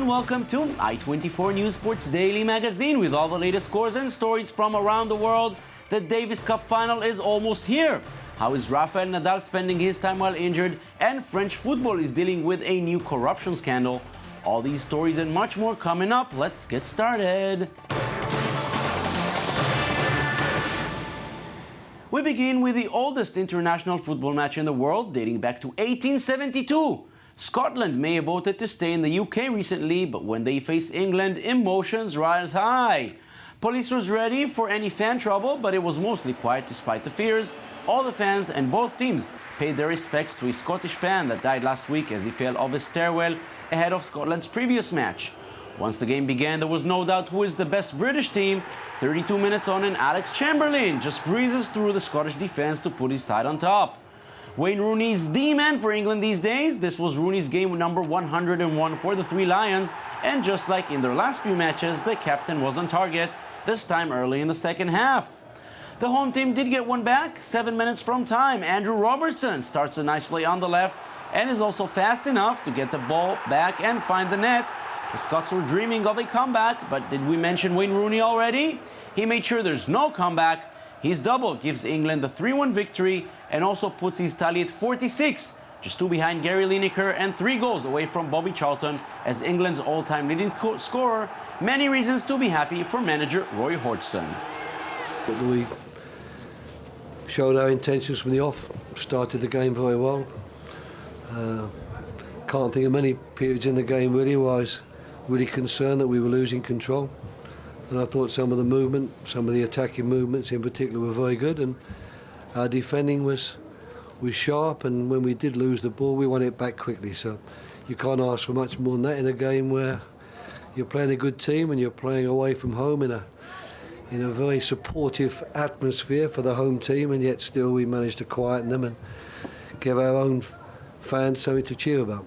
and welcome to I24 News Sports Daily Magazine with all the latest scores and stories from around the world. The Davis Cup final is almost here. How is Rafael Nadal spending his time while injured? And French football is dealing with a new corruption scandal. All these stories and much more coming up. Let's get started. We begin with the oldest international football match in the world, dating back to 1872. Scotland may have voted to stay in the UK recently, but when they faced England, emotions rise high. Police was ready for any fan trouble, but it was mostly quiet despite the fears. All the fans and both teams paid their respects to a Scottish fan that died last week as he fell off a stairwell ahead of Scotland's previous match. Once the game began, there was no doubt who is the best British team. 32 minutes on and Alex Chamberlain just breezes through the Scottish defence to put his side on top. Wayne Rooney's the man for England these days. This was Rooney's game number 101 for the Three Lions. And just like in their last few matches, the captain was on target, this time early in the second half. The home team did get one back, 7 minutes from time. Andrew Robertson starts a nice play on the left and is also fast enough to get the ball back and find the net. The Scots were dreaming of a comeback, but did we mention Wayne Rooney already? He made sure there's no comeback. His double gives England the 3-1 victory and also puts his tally at 46, just 2 behind Gary Lineker and 3 goals away from Bobby Charlton as England's all-time leading scorer. Many reasons to be happy for manager Roy Hodgson. We showed our intentions from the off, started the game very well. Can't think of many periods in the game really where I was really concerned that we were losing control. And I thought some of the movement, some of the attacking movements in particular were very good, and our defending was sharp, and when we did lose the ball we won it back quickly. So you can't ask for much more than that in a game where you're playing a good team and you're playing away from home in a very supportive atmosphere for the home team, and yet still we managed to quieten them and give our own fans something to cheer about.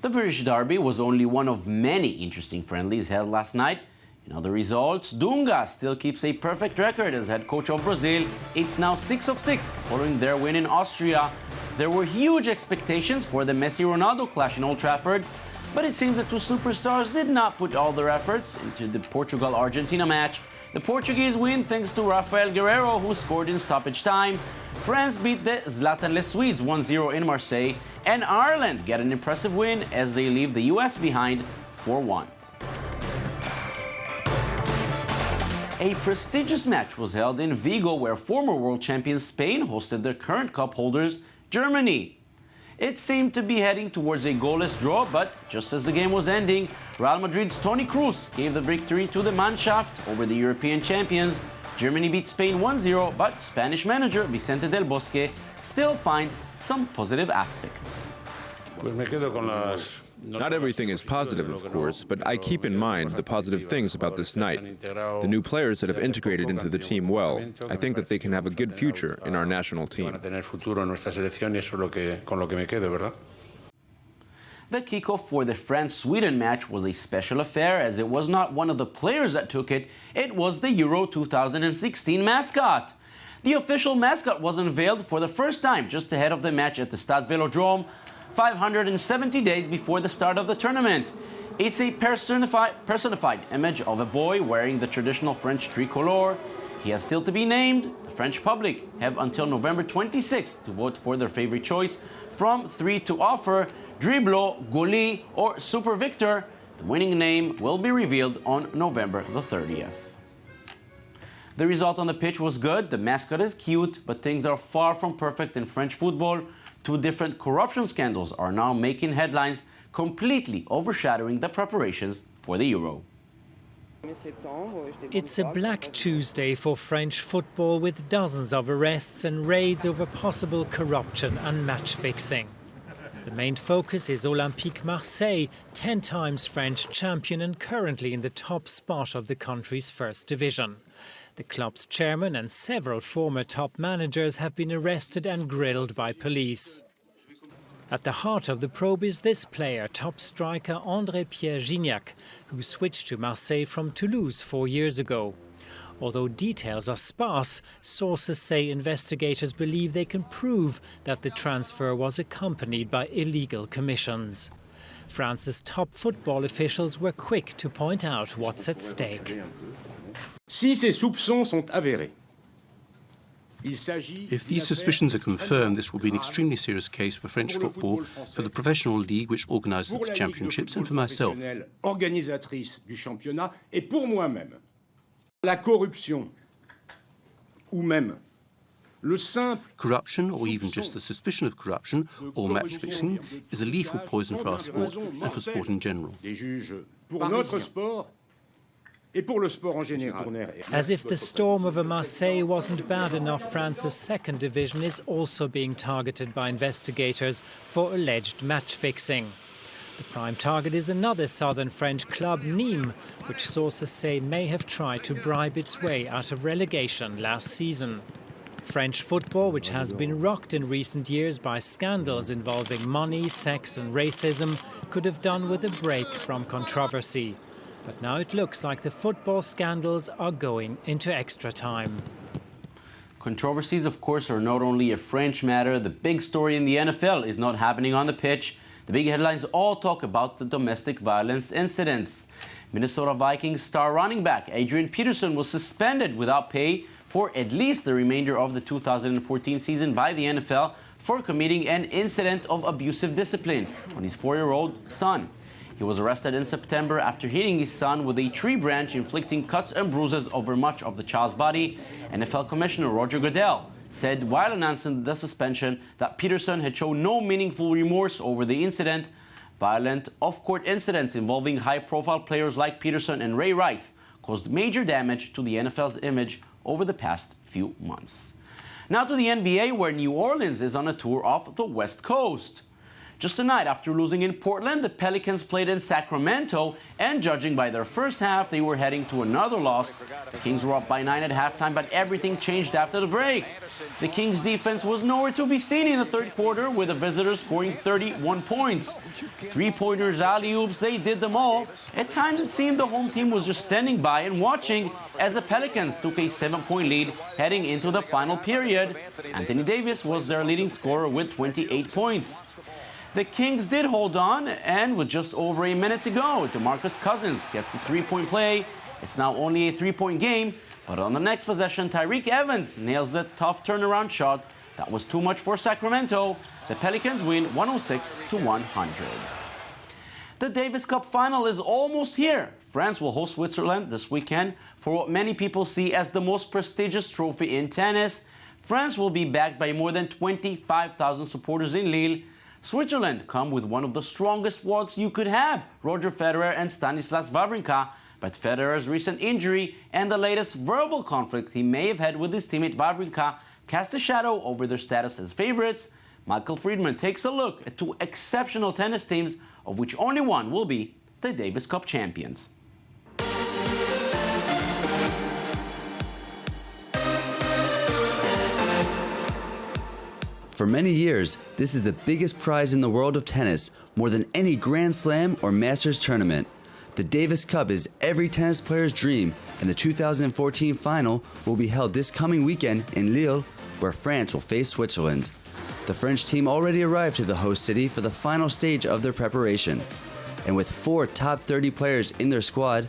The British Derby was only one of many interesting friendlies held last night. In other results, Dunga still keeps a perfect record as head coach of Brazil. It's now 6 of 6 following their win in Austria. There were huge expectations for the Messi-Ronaldo clash in Old Trafford, but it seems the two superstars did not put all their efforts into the Portugal-Argentina match. The Portuguese win thanks to Rafael Guerreiro, who scored in stoppage time. France beat the Zlatan-less Swedes 1-0 in Marseille, and Ireland get an impressive win as they leave the US behind 4-1. A prestigious match was held in Vigo, where former world champion Spain hosted their current cup holders, Germany. It seemed to be heading towards a goalless draw, but just as the game was ending, Real Madrid's Toni Kroos gave the victory to the Mannschaft over the European champions. Germany beat Spain 1-0, but Spanish manager Vicente Del Bosque still finds some positive aspects. Not everything is positive, of course, but I keep in mind the positive things about this night. The new players that have integrated into the team well. I think that they can have a good future in our national team. The kickoff for the France-Sweden match was a special affair, as it was not one of the players that took it, it was the Euro 2016 mascot. The official mascot was unveiled for the first time just ahead of the match at the Stade Vélodrome, 570 days before the start of the tournament. It's a personified image of a boy wearing the traditional French tricolor. He has still to be named. The French public have until November 26th to vote for their favorite choice from 3 to offer: Driblo, Goli, or Super Victor. The winning name will be revealed on November the 30th. The result on the pitch was good. The mascot is cute, but things are far from perfect in French football. 2 different corruption scandals are now making headlines, completely overshadowing the preparations for the Euro. It's a Black Tuesday for French football, with dozens of arrests and raids over possible corruption and match fixing. The main focus is Olympique Marseille, 10 times French champion and currently in the top spot of the country's first division. The club's chairman and several former top managers have been arrested and grilled by police. At the heart of the probe is this player, top striker André-Pierre Gignac, who switched to Marseille from Toulouse 4 years ago. Although details are sparse, sources say investigators believe they can prove that the transfer was accompanied by illegal commissions. France's top football officials were quick to point out what's at stake. Si ces soupçons sont avérés, if these suspicions are confirmed, this will be an extremely serious case for French football, for the professional league which organises the championships, and for myself. Organisatrice du championnat, et pour moi-même. La corruption, ou même le simple corruption, or even just the suspicion of corruption, or match fixing, is a lethal poison for our sport and for sport in general. Des juges pour notre sport. As if the storm over Marseille wasn't bad enough, France's second division is also being targeted by investigators for alleged match fixing. The prime target is another southern French club, Nîmes, which sources say may have tried to bribe its way out of relegation last season. French football, which has been rocked in recent years by scandals involving money, sex and racism, could have done with a break from controversy. But now it looks like the football scandals are going into extra time. Controversies, of course, are not only a French matter. The big story in the NFL is not happening on the pitch. The big headlines all talk about the domestic violence incidents. Minnesota Vikings star running back Adrian Peterson was suspended without pay for at least the remainder of the 2014 season by the NFL for committing an incident of abusive discipline on his 4-year-old son. He was arrested in September after hitting his son with a tree branch, inflicting cuts and bruises over much of the child's body. NFL Commissioner Roger Goodell said while announcing the suspension that Peterson had shown no meaningful remorse over the incident. Violent off-court incidents involving high-profile players like Peterson and Ray Rice caused major damage to the NFL's image over the past few months. Now to the NBA, where New Orleans is on a tour off the West Coast. Just a night after losing in Portland, the Pelicans played in Sacramento, and judging by their first half, they were heading to another loss. The Kings were up by 9 at halftime, but everything changed after the break. The Kings' defense was nowhere to be seen in the third quarter, with the visitors scoring 31 points. Three-pointers, alley-oops, they did them all. At times, it seemed the home team was just standing by and watching as the Pelicans took a 7-point lead heading into the final period. Anthony Davis was their leading scorer with 28 points. The Kings did hold on, and with just over a minute to go, DeMarcus Cousins gets the three-point play. It's now only a three-point game, but on the next possession, Tyreek Evans nails the tough turnaround shot. That was too much for Sacramento. The Pelicans win 106-100. The Davis Cup final is almost here. France will host Switzerland this weekend for what many people see as the most prestigious trophy in tennis. France will be backed by more than 25,000 supporters in Lille. Switzerland come with one of the strongest squads you could have, Roger Federer and Stanislas Wawrinka. But Federer's recent injury and the latest verbal conflict he may have had with his teammate Wawrinka cast a shadow over their status as favorites. Michael Friedman takes a look at two exceptional tennis teams, of which only one will be the Davis Cup champions. For many years, this is the biggest prize in the world of tennis, more than any Grand Slam or Masters tournament. The Davis Cup is every tennis player's dream, and the 2014 final will be held this coming weekend in Lille, where France will face Switzerland. The French team already arrived to the host city for the final stage of their preparation. And with 4 top 30 players in their squad,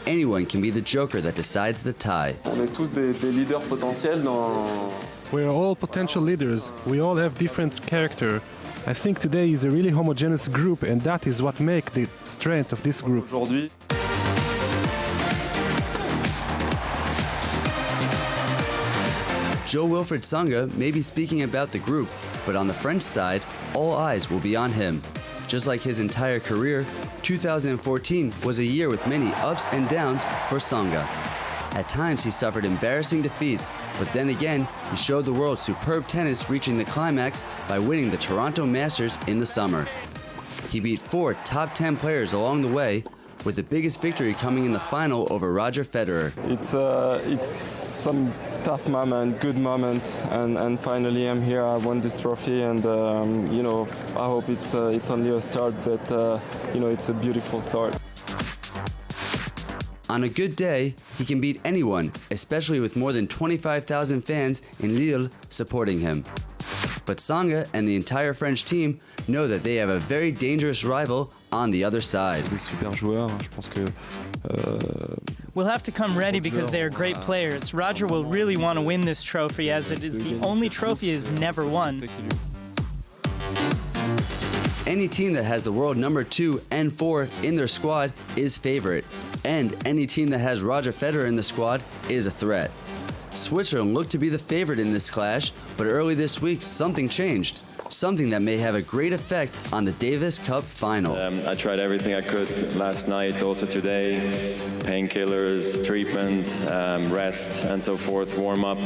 anyone can be the joker that decides the tie. On est tous des leaders potentiels dans... We're all potential leaders. We all have different character. I think today is a really homogeneous group, and that is what makes the strength of this group. Aujourd'hui. Jo-Wilfried Tsonga may be speaking about the group, but on the French side, all eyes will be on him. Just like his entire career, 2014 was a year with many ups and downs for Tsonga. At times he suffered embarrassing defeats, but then again, he showed the world superb tennis, reaching the climax by winning the Toronto Masters in the summer. He beat 4 top 10 players along the way, with the biggest victory coming in the final over Roger Federer. It's some tough moment, good moment, and finally I'm here. I won this trophy, and I hope it's only a start, but it's a beautiful start. On a good day, he can beat anyone, especially with more than 25,000 fans in Lille supporting him. But Tsonga and the entire French team know that they have a very dangerous rival on the other side. We'll have to come ready because they are great players. Roger will really want to win this trophy, as it is the only trophy he's never won. Any team that has the world number 2 and 4 in their squad is favorite, and any team that has Roger Federer in the squad is a threat. Switzerland looked to be the favorite in this clash, but early this week something changed. Something that may have a great effect on the Davis Cup final. I tried everything I could last night, also today. Painkillers, treatment, rest, and so forth, warm up.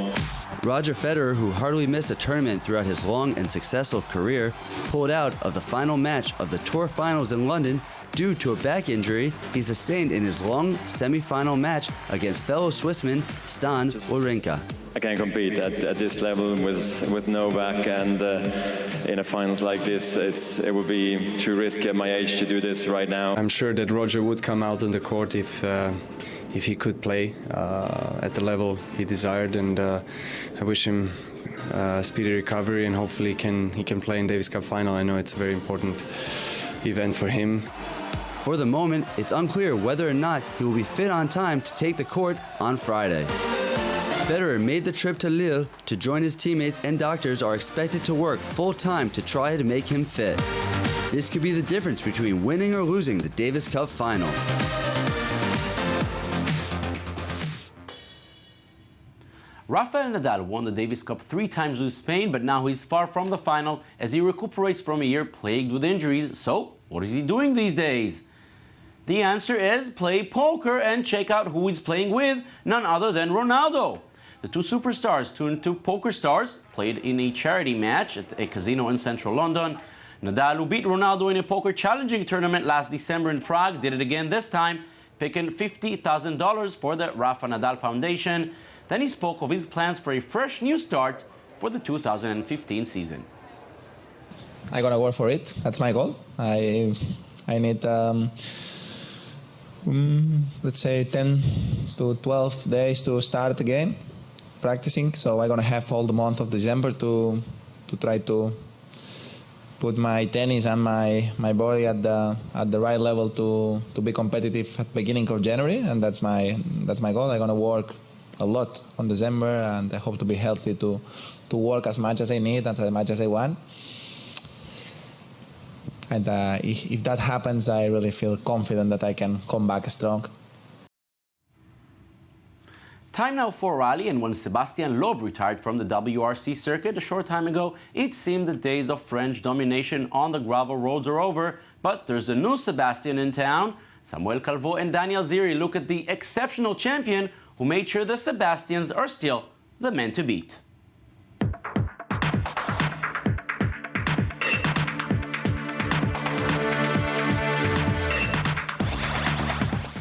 Roger Federer, who hardly missed a tournament throughout his long and successful career, pulled out of the final match of the Tour Finals in London due to a back injury he sustained in his long semi-final match against fellow Swissman Stan Wawrinka. I can't compete at this level with no back, and in a finals like this, it would be too risky at my age to do this right now. I'm sure that Roger would come out on the court if he could play at the level he desired, and I wish him speedy recovery, and hopefully he can play in Davis Cup final. I know it's a very important event for him. For the moment, it's unclear whether or not he will be fit on time to take the court on Friday. Federer made the trip to Lille to join his teammates, and doctors are expected to work full-time to try to make him fit. This could be the difference between winning or losing the Davis Cup final. Rafael Nadal won the Davis Cup 3 times with Spain, but now he's far from the final as he recuperates from a year plagued with injuries. So, what is he doing these days? The answer is play poker and check out who he's playing with, none other than Ronaldo. The two superstars, turned to poker stars, played in a charity match at a casino in central London. Nadal, who beat Ronaldo in a poker challenging tournament last December in Prague, did it again this time, picking $50,000 for the Rafa Nadal Foundation. Then he spoke of his plans for a fresh new start for the 2015 season. I'm gonna work for it. That's my goal. I need let's say 10 to 12 days to start again practicing. So I'm gonna have all the month of December to try to put my tennis and my body at the right level to be competitive at the beginning of January, and that's my goal. I'm gonna work a lot on December, and I hope to be healthy to work as much as I need and as much as I want. And if that happens, I really feel confident that I can come back strong. Time now for rally, and when Sébastien Loeb retired from the WRC circuit a short time ago, it seemed the days of French domination on the gravel roads are over. But there's a new Sébastien in town. Samuel Calvo and Daniel Ziri look at the exceptional champion who made sure the Sébastiens are still the men to beat.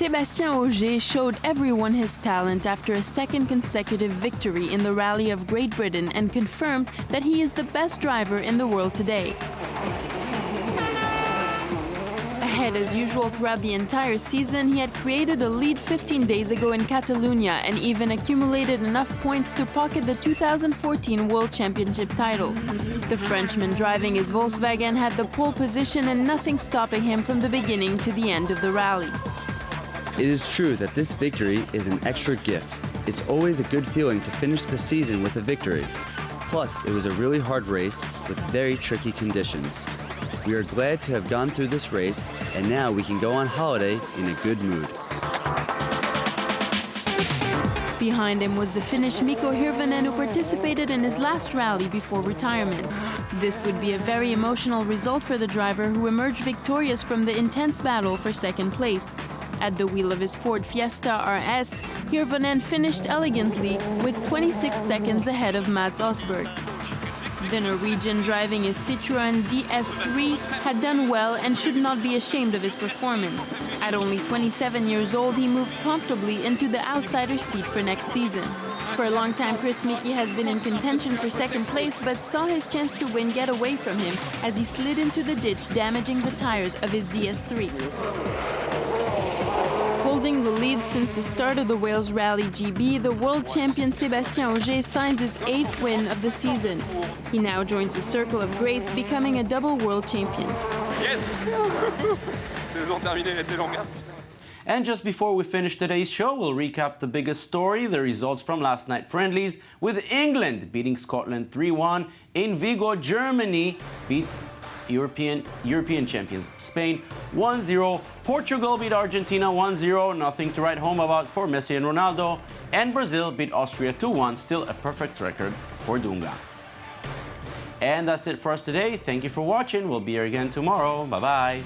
Sébastien Ogier showed everyone his talent after a second consecutive victory in the Rally of Great Britain and confirmed that he is the best driver in the world today. Ahead as usual throughout the entire season, he had created a lead 15 days ago in Catalonia and even accumulated enough points to pocket the 2014 World Championship title. The Frenchman driving his Volkswagen had the pole position and nothing stopping him from the beginning to the end of the rally. It is true that this victory is an extra gift. It's always a good feeling to finish the season with a victory. Plus, it was a really hard race with very tricky conditions. We are glad to have gone through this race, and now we can go on holiday in a good mood. Behind him was the Finnish Mikko Hirvonen, who participated in his last rally before retirement. This would be a very emotional result for the driver, who emerged victorious from the intense battle for second place. At the wheel of his Ford Fiesta RS, Hirvonen finished elegantly with 26 seconds ahead of Mats Osberg. The Norwegian driving his Citroën DS3 had done well and should not be ashamed of his performance. At only 27 years old, he moved comfortably into the outsider seat for next season. For a long time, Chris Mickey has been in contention for second place, but saw his chance to win get away from him as he slid into the ditch, damaging the tires of his DS3. Holding the lead since the start of the Wales Rally GB, the world champion Sébastien Ogier signs his 8th win of the season. He now joins the circle of greats, becoming a double world champion. Yes! Saison terminée, elle était longue. And just before we finish today's show, we'll recap the biggest story, the results from last night's friendlies, with England beating Scotland 3-1. In Vigo, Germany beat European champions Spain 1-0. Portugal beat Argentina 1-0. Nothing to write home about for Messi and Ronaldo. And Brazil beat Austria 2-1. Still a perfect record for Dunga. And that's it for us today. Thank you for watching. We'll be here again tomorrow. Bye-bye.